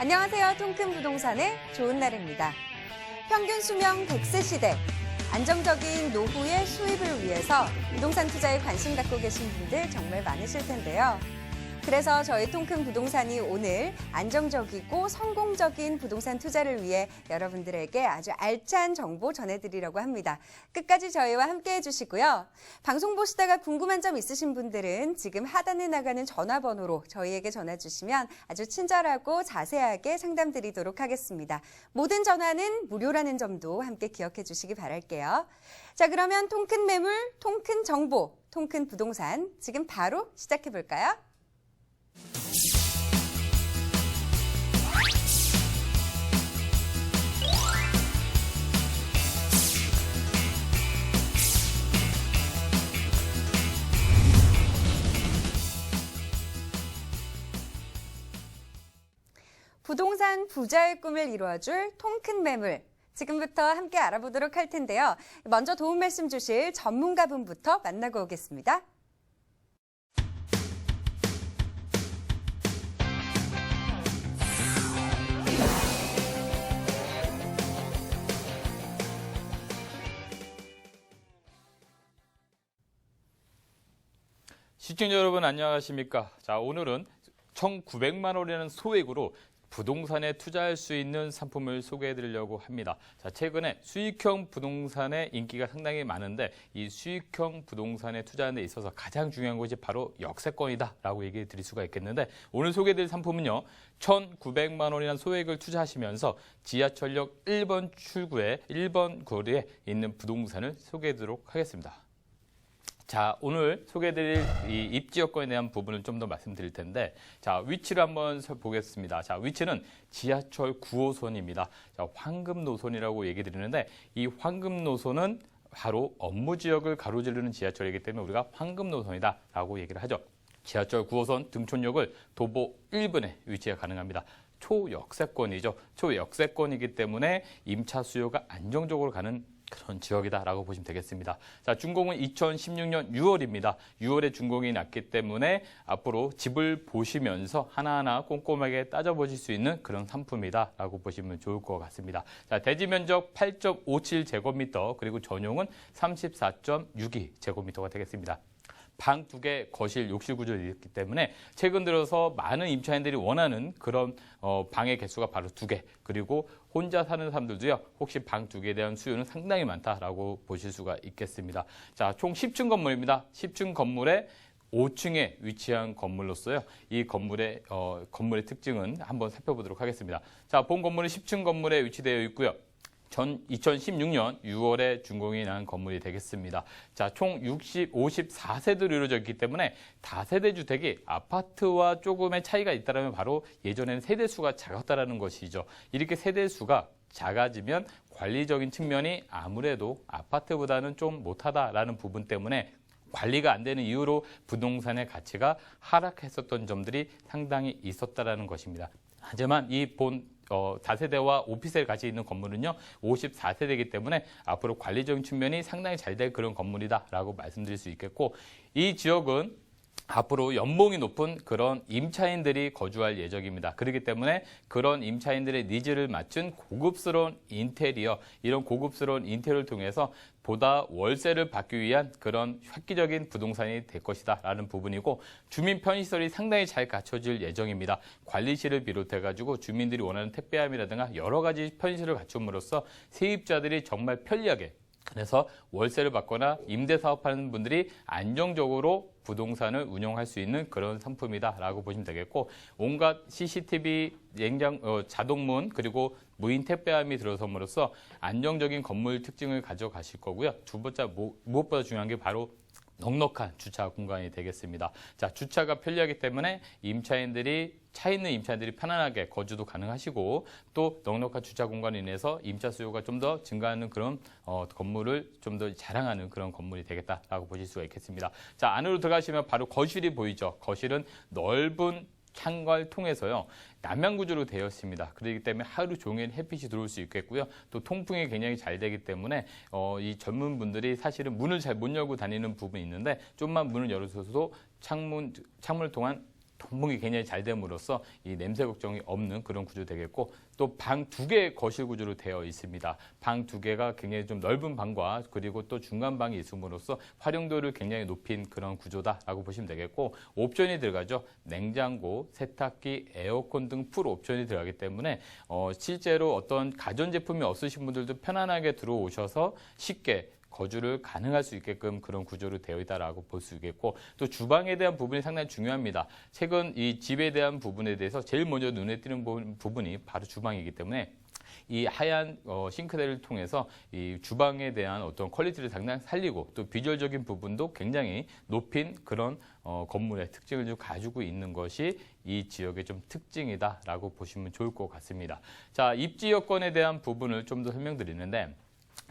안녕하세요. 통큰 부동산의 좋은 날입니다. 평균 수명 100세 시대, 안정적인 노후의 수입을 위해서 부동산 투자에 관심 갖고 계신 분들 정말 많으실 텐데요. 그래서 저희 통큰 부동산이 오늘 안정적이고 성공적인 부동산 투자를 위해 여러분들에게 아주 알찬 정보 전해드리려고 합니다. 끝까지 저희와 함께 해주시고요. 방송 보시다가 궁금한 점 있으신 분들은 지금 하단에 나가는 전화번호로 저희에게 전화 주시면 아주 친절하고 자세하게 상담드리도록 하겠습니다. 모든 전화는 무료라는 점도 함께 기억해 주시기 바랄게요. 자, 그러면 통큰 매물, 통큰 정보, 통큰 부동산 지금 바로 시작해 볼까요? 부동산 부자의 꿈을 이루어줄 통큰 매물. 지금부터 함께 알아보도록 할 텐데요. 먼저 도움 말씀 주실 전문가분부터 만나고 오겠습니다. 시청자 여러분 안녕하십니까? 자, 오늘은 1,900만 원이라는 소액으로 부동산에 투자할 수 있는 상품을 소개해 드리려고 합니다. 자, 최근에 수익형 부동산의 인기가 상당히 많은데 이 수익형 부동산에 투자하는 데 있어서 가장 중요한 것이 바로 역세권이다라고 얘기해 드릴 수가 있겠는데 오늘 소개해 드릴 상품은요. 1,900만 원이라는 소액을 투자하시면서 지하철역 1번 출구에 1번 거리에 있는 부동산을 소개해 드리도록 하겠습니다. 자, 오늘 소개해드릴 이 입지 여건에 대한 부분을 좀 더 말씀드릴 텐데, 자, 위치를 한번 보겠습니다. 자, 위치는 지하철 9호선입니다. 자, 황금 노선이라고 얘기 드리는데, 이 황금 노선은 바로 업무 지역을 가로지르는 지하철이기 때문에 우리가 황금 노선이다라고 얘기를 하죠. 지하철 9호선 등촌역을 도보 1분에 위치가 가능합니다. 초역세권이죠. 초역세권이기 때문에 임차 수요가 안정적으로 가는 그런 지역이다라고 보시면 되겠습니다. 자, 준공은 2016년 6월입니다. 6월에 준공이 났기 때문에 앞으로 집을 보시면서 하나하나 꼼꼼하게 따져보실 수 있는 그런 상품이다라고 보시면 좋을 것 같습니다. 자, 대지 면적 8.57제곱미터 그리고 전용은 34.62제곱미터가 되겠습니다. 방 2개, 거실, 욕실 구조가 있기 때문에 최근 들어서 많은 임차인들이 원하는 그런 방의 개수가 바로 2개. 그리고 혼자 사는 사람들도요. 혹시 방 2개에 대한 수요는 상당히 많다라고 보실 수가 있겠습니다. 자, 총 10층 건물입니다. 10층 건물에 5층에 위치한 건물로서요. 이 건물의 특징은 한번 살펴보도록 하겠습니다. 자, 본 건물은 10층 건물에 위치되어 있고요. 2016년 6월에 준공이 난 건물이 되겠습니다. 자, 총 54세대로 이루어져 있기 때문에 다세대 주택이 아파트와 조금의 차이가 있다면 바로 예전에는 세대수가 작았다는 것이죠. 이렇게 세대수가 작아지면 관리적인 측면이 아무래도 아파트보다는 좀 못하다라는 부분 때문에 관리가 안 되는 이유로 부동산의 가치가 하락했었던 점들이 상당히 있었다는 것입니다. 하지만 이 다세대와 오피스를 같이 있는 건물은요, 54세대이기 때문에 앞으로 관리적인 측면이 상당히 잘 될 그런 건물이다라고 말씀드릴 수 있겠고, 이 지역은 앞으로 연봉이 높은 그런 임차인들이 거주할 예정입니다. 그렇기 때문에 그런 임차인들의 니즈를 맞춘 고급스러운 인테리어, 이런 고급스러운 인테리어를 통해서 보다 월세를 받기 위한 그런 획기적인 부동산이 될 것이다 라는 부분이고, 주민 편의시설이 상당히 잘 갖춰질 예정입니다. 관리실을 비롯해가지고 주민들이 원하는 택배함이라든가 여러 가지 편의시설을 갖춤으로써 세입자들이 정말 편리하게, 그래서 월세를 받거나 임대 사업하는 분들이 안정적으로 부동산을 운영할 수 있는 그런 상품이다라고 보시면 되겠고, 온갖 CCTV, 자동문 그리고 무인 택배함이 들어섬으로써 안정적인 건물 특징을 가져가실 거고요. 두 번째 무엇보다 중요한 게 바로 넉넉한 주차 공간이 되겠습니다. 자, 주차가 편리하기 때문에 차 있는 임차인들이 편안하게 거주도 가능하시고, 또 넉넉한 주차 공간으로 인해서 임차 수요가 좀 더 증가하는 그런 건물을 좀 더 자랑하는 그런 건물이 되겠다라고 보실 수가 있겠습니다. 자, 안으로 들어가시면 바로 거실이 보이죠. 거실은 넓은 창과를 통해서요, 남향 구조로 되어 있습니다. 그렇기 때문에 하루 종일 햇빛이 들어올 수 있겠고요. 또 통풍이 굉장히 잘 되기 때문에 이 젊은 분들이 사실은 문을 잘 못 열고 다니는 부분이 있는데, 좀만 문을 열어줘도 창문을 통한 통풍이 굉장히 잘 됨으로써 이 냄새 걱정이 없는 그런 구조 되겠고 또 방 2개의 거실 구조로 되어 있습니다. 방 2개가 굉장히 좀 넓은 방과 그리고 또 중간 방이 있음으로써 활용도를 굉장히 높인 그런 구조다라고 보시면 되겠고 옵션이 들어가죠. 냉장고, 세탁기, 에어컨 등 풀 옵션이 들어가기 때문에 실제로 어떤 가전제품이 없으신 분들도 편안하게 들어오셔서 쉽게 거주를 가능할 수 있게끔 그런 구조로 되어 있다라고 볼 수 있겠고 또 주방에 대한 부분이 상당히 중요합니다. 최근 이 집에 대한 부분에 대해서 제일 먼저 눈에 띄는 부분이 바로 주방이기 때문에 이 하얀 싱크대를 통해서 이 주방에 대한 어떤 퀄리티를 상당히 살리고 또 비주얼적인 부분도 굉장히 높인 그런 건물의 특징을 좀 가지고 있는 것이 이 지역의 좀 특징이다라고 보시면 좋을 것 같습니다. 자, 입지 여건에 대한 부분을 좀 더 설명드리는데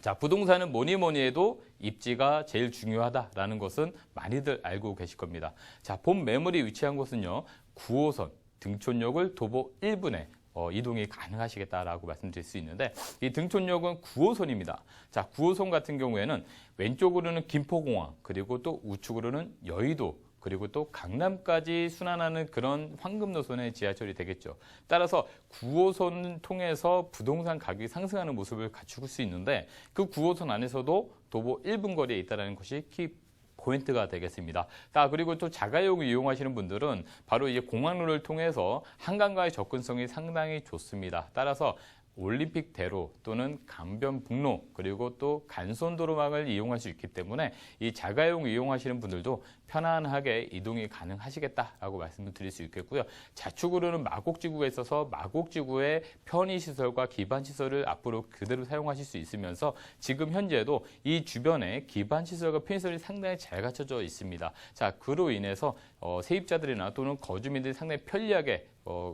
자, 부동산은 뭐니 해도 입지가 제일 중요하다라는 것은 많이들 알고 계실 겁니다. 자, 본 매물이 위치한 곳은요. 9호선 등촌역을 도보 1분에 이동이 가능하시겠다라고 말씀드릴 수 있는데 이 등촌역은 9호선입니다. 자, 9호선 같은 경우에는 왼쪽으로는 김포공항 그리고 또 우측으로는 여의도 그리고 또 강남까지 순환하는 그런 황금 노선의 지하철이 되겠죠. 따라서 9호선을 통해서 부동산 가격이 상승하는 모습을 갖추고 수 있는데 그 9호선 안에서도 도보 1분 거리에 있다는 것이 키 포인트가 되겠습니다. 그리고 또 자가용을 이용하시는 분들은 바로 이제 공항로를 통해서 한강과의 접근성이 상당히 좋습니다. 따라서 올림픽대로 또는 강변북로 그리고 또 간선도로망을 이용할 수 있기 때문에 이 자가용 이용하시는 분들도 편안하게 이동이 가능하시겠다라고 말씀을 드릴 수 있겠고요. 좌측으로는 마곡지구가 있어서 마곡지구의 편의시설과 기반시설을 앞으로 그대로 사용하실 수 있으면서 지금 현재도 이 주변에 기반시설과 편의시설이 상당히 잘 갖춰져 있습니다. 자, 그로 인해서 세입자들이나 또는 거주민들이 상당히 편리하게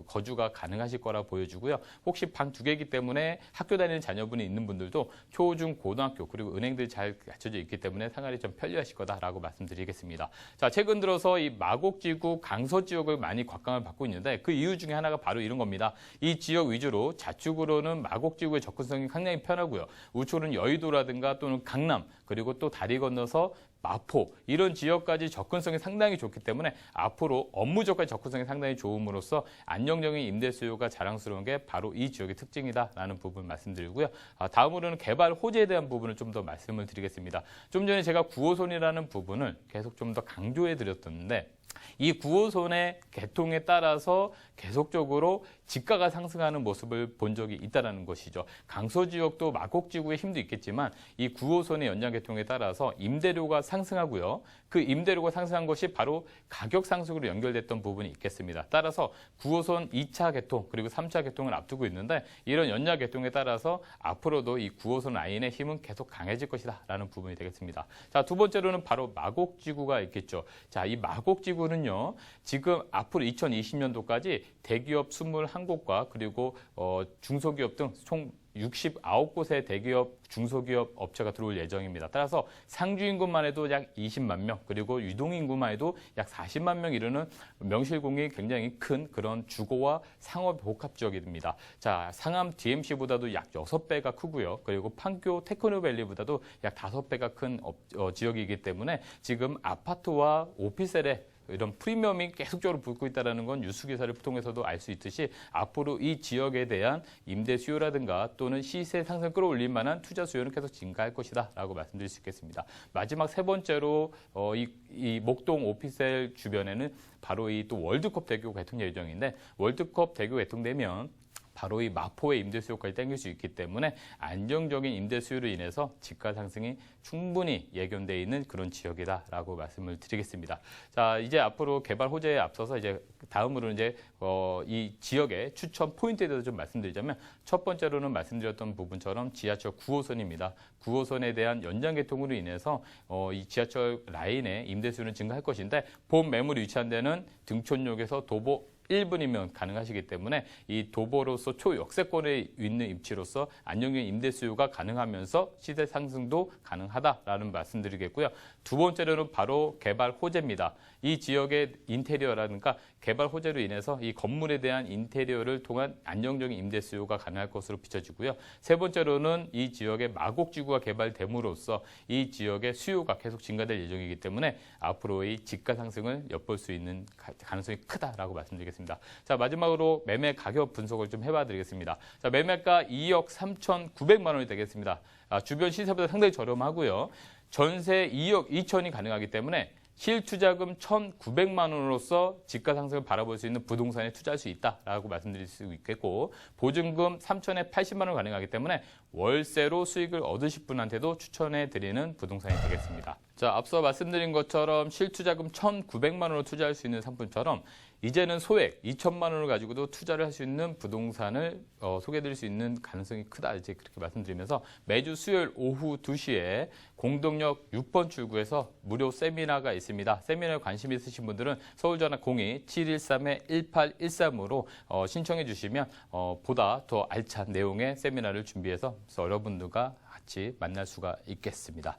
거주가 가능하실 거라 보여지고요. 혹시 방 2개이기 때문에 학교 다니는 자녀분이 있는 분들도 초, 중, 고등학교 그리고 은행들이 잘 갖춰져 있기 때문에 생활이 좀 편리하실 거다라고 말씀드리겠습니다. 자, 최근 들어서 이 마곡지구 강서 지역을 많이 곽강을 받고 있는데 그 이유 중에 하나가 바로 이런 겁니다. 이 지역 위주로 좌측으로는 마곡지구의 접근성이 굉장히 편하고요. 우측으로는 여의도라든가 또는 강남 그리고 또 다리 건너서 마포 이런 지역까지 접근성이 상당히 좋기 때문에 앞으로 업무적까지 접근성이 상당히 좋음으로써 안정적인 임대 수요가 자랑스러운 게 바로 이 지역의 특징이다라는 부분 말씀드리고요. 다음으로는 개발 호재에 대한 부분을 좀 더 말씀을 드리겠습니다. 좀 전에 제가 9호선이라는 부분을 계속 좀 더 강조해 드렸었는데 이 9호선의 개통에 따라서 계속적으로 지가가 상승하는 모습을 본 적이 있다는 것이죠. 강서 지역도 마곡지구의 힘도 있겠지만 이 9호선의 연장 개통에 따라서 임대료가 상승하고요. 그 임대료가 상승한 것이 바로 가격 상승으로 연결됐던 부분이 있겠습니다. 따라서 9호선 2차 개통 그리고 3차 개통을 앞두고 있는데 이런 연장 개통에 따라서 앞으로도 이 9호선 라인의 힘은 계속 강해질 것이다라는 부분이 되겠습니다. 자, 두 번째로는 바로 마곡지구가 있겠죠. 자, 이 마곡지구는요. 지금 앞으로 2020년도까지 대기업 21곳과 그리고 중소기업 등 총 69곳의 대기업, 중소기업 업체가 들어올 예정입니다. 따라서 상주 인구만 해도 약 20만 명, 그리고 유동 인구만 해도 약 40만 명 이르는 명실공히 굉장히 큰 그런 주거와 상업 복합 지역입니다. 자, 상암 DMC보다도 약 6배가 크고요. 그리고 판교 테크노밸리보다도 약 5배가 큰 지역이기 때문에 지금 아파트와 오피스텔에 이런 프리미엄이 계속적으로 붙고 있다는 건 뉴스 기사를 통해서도 알 수 있듯이 앞으로 이 지역에 대한 임대 수요라든가 또는 시세 상승 끌어올릴 만한 투자 수요는 계속 증가할 것이다라고 말씀드릴 수 있겠습니다. 마지막 세 번째로 이 목동 오피스텔 주변에는 바로 이 또 월드컵 대교 개통 예정인데 월드컵 대교 개통되면 바로 이 마포의 임대 수요까지 땡길 수 있기 때문에 안정적인 임대 수요로 인해서 집가 상승이 충분히 예견되어 있는 그런 지역이다라고 말씀을 드리겠습니다. 자, 이제 앞으로 개발 호재에 앞서서 이제 다음으로는 이제 이 지역의 추천 포인트에 대해서 좀 말씀드리자면 첫 번째로는 말씀드렸던 부분처럼 지하철 9호선입니다. 9호선에 대한 연장 개통으로 인해서 이 지하철 라인의 임대 수요는 증가할 것인데 본 매물이 위치한 데는 등촌역에서 도보 1분이면 가능하시기 때문에 이 도보로서 초역세권에 있는 입지로서 안정적인 임대 수요가 가능하면서 시세 상승도 가능하다라는 말씀드리겠고요. 두 번째로는 바로 개발 호재입니다. 이 지역의 인테리어라든가 개발 호재로 인해서 이 건물에 대한 인테리어를 통한 안정적인 임대 수요가 가능할 것으로 비춰지고요. 세 번째로는 이 지역에 마곡지구가 개발됨으로써 이 지역의 수요가 계속 증가될 예정이기 때문에 앞으로의 집가 상승을 엿볼 수 있는 가능성이 크다라고 말씀드리겠습니다. 자, 마지막으로 매매 가격 분석을 좀 해봐 드리겠습니다. 자, 매매가 2억 3,900만 원이 되겠습니다. 주변 시세보다 상당히 저렴하고요. 전세 2억 2천이 가능하기 때문에 실투자금 1,900만 원으로서 집가 상승을 바라볼 수 있는 부동산에 투자할 수 있다라고 말씀드릴 수 있겠고, 보증금 3,080만 원 가능하기 때문에 월세로 수익을 얻으실 분한테도 추천해 드리는 부동산이 되겠습니다. 자, 앞서 말씀드린 것처럼 실투자금 1,900만 원으로 투자할 수 있는 상품처럼 이제는 소액 2천만 원을 가지고도 투자를 할 수 있는 부동산을 소개해드릴 수 있는 가능성이 크다, 이제 그렇게 말씀드리면서 매주 수요일 오후 2시에 공동역 6번 출구에서 무료 세미나가 있습니다. 세미나에 관심 있으신 분들은 서울전화 02-713-1813으로 신청해 주시면 보다 더 알찬 내용의 세미나를 준비해서 여러분들과 같이 만날 수가 있겠습니다.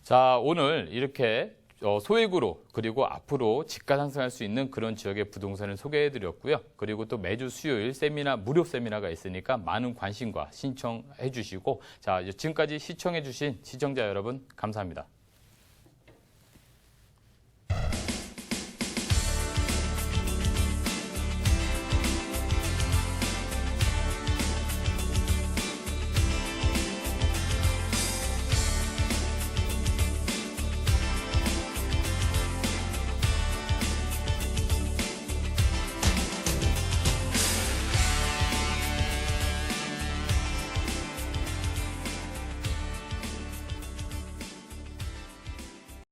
자, 오늘 이렇게 소액으로 그리고 앞으로 집가 상승할 수 있는 그런 지역의 부동산을 소개해드렸고요. 그리고 또 매주 수요일 세미나, 무료 세미나가 있으니까 많은 관심과 신청해 주시고, 자, 지금까지 시청해 주신 시청자 여러분 감사합니다.